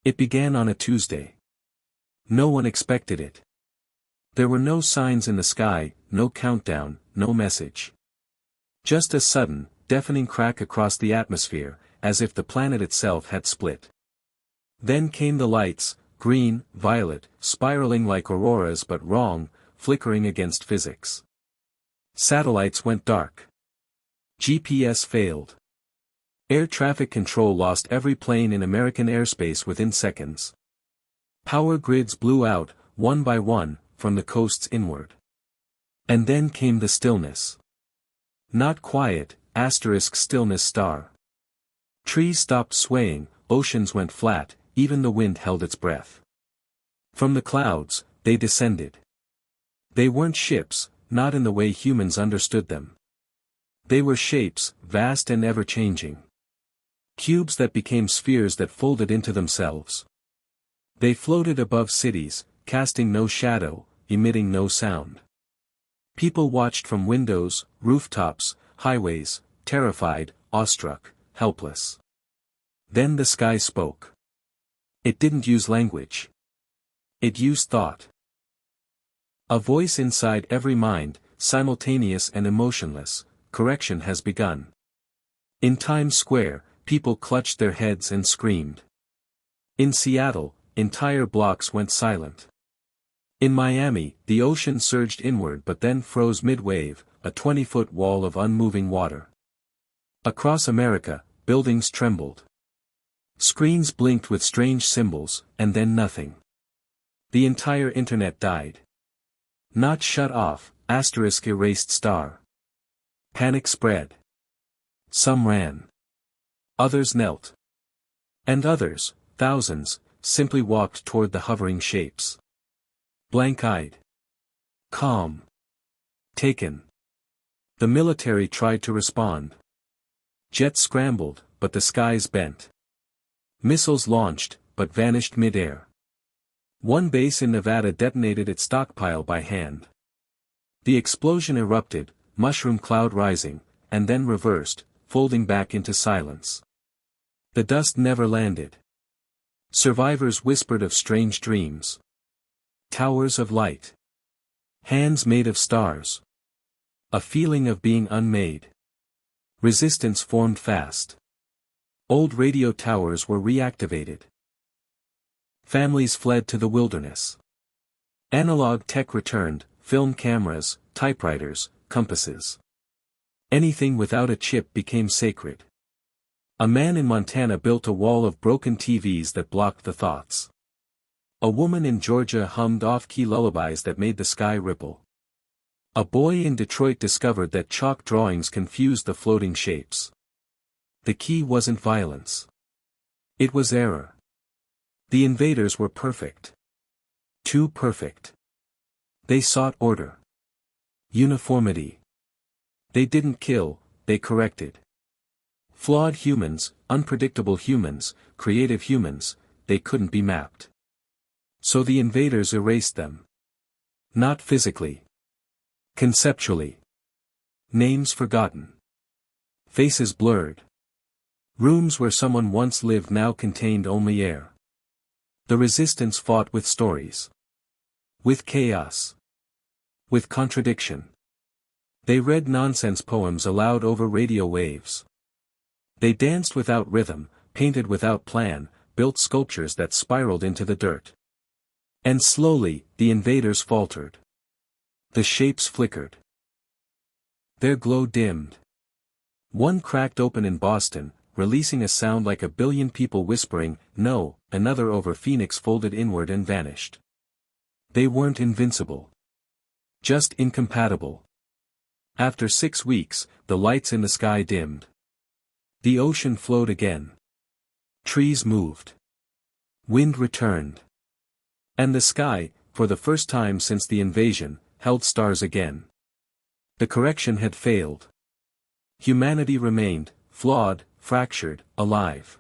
It began on a Tuesday. No one expected it. There were no signs in the sky, no countdown, no message. Just a sudden, deafening crack across the atmosphere, as if the planet itself had split. Then came the lights, green, violet, spiraling like auroras but wrong, flickering against physics. Satellites went dark. GPS failed. Air traffic control lost every plane in American airspace within seconds. Power grids blew out, one by one, from the coasts inward. And then came the stillness. Not quiet, stillness star. Trees stopped swaying, oceans went flat, even the wind held its breath. From the clouds, they descended. They weren't ships, not in the way humans understood them. They were shapes, vast and ever-changing. Cubes that became spheres that folded into themselves. They floated above cities, casting no shadow, emitting no sound. People watched from windows, rooftops, highways, terrified, awestruck, helpless. Then the sky spoke. It didn't use language. It used thought. A voice inside every mind, simultaneous and emotionless: correction has begun. In Times Square, people clutched their heads and screamed. In Seattle, entire blocks went silent. In Miami, the ocean surged inward but then froze mid-wave, a 20-foot wall of unmoving water. Across America, buildings trembled. Screens blinked with strange symbols, and then nothing. The entire internet died. Not shut off, *erased star. Panic spread. Some ran. Others knelt. And others, thousands, simply walked toward the hovering shapes. Blank-eyed. Calm. Taken. The military tried to respond. Jets scrambled, but the skies bent. Missiles launched, but vanished mid-air. One base in Nevada detonated its stockpile by hand. The explosion erupted, mushroom cloud rising, and then reversed, folding back into silence. The dust never landed. Survivors whispered of strange dreams. Towers of light. Hands made of stars. A feeling of being unmade. Resistance formed fast. Old radio towers were reactivated. Families fled to the wilderness. Analog tech returned, film cameras, typewriters, compasses. Anything without a chip became sacred. A man in Montana built a wall of broken TVs that blocked the thoughts. A woman in Georgia hummed off-key lullabies that made the sky ripple. A boy in Detroit discovered that chalk drawings confused the floating shapes. The key wasn't violence. It was error. The invaders were perfect. Too perfect. They sought order. Uniformity. They didn't kill, they corrected. Flawed humans, unpredictable humans, creative humans, they couldn't be mapped. So the invaders erased them. Not physically. Conceptually. Names forgotten. Faces blurred. Rooms where someone once lived now contained only air. The resistance fought with stories. With chaos. With contradiction. They read nonsense poems aloud over radio waves. They danced without rhythm, painted without plan, built sculptures that spiraled into the dirt. And slowly, the invaders faltered. The shapes flickered. Their glow dimmed. One cracked open in Boston, releasing a sound like a billion people whispering, "No," another over Phoenix folded inward and vanished. They weren't invincible. Just incompatible. After 6 weeks, the lights in the sky dimmed. The ocean flowed again. Trees moved. Wind returned. And the sky, for the first time since the invasion, held stars again. The correction had failed. Humanity remained, flawed, fractured, alive.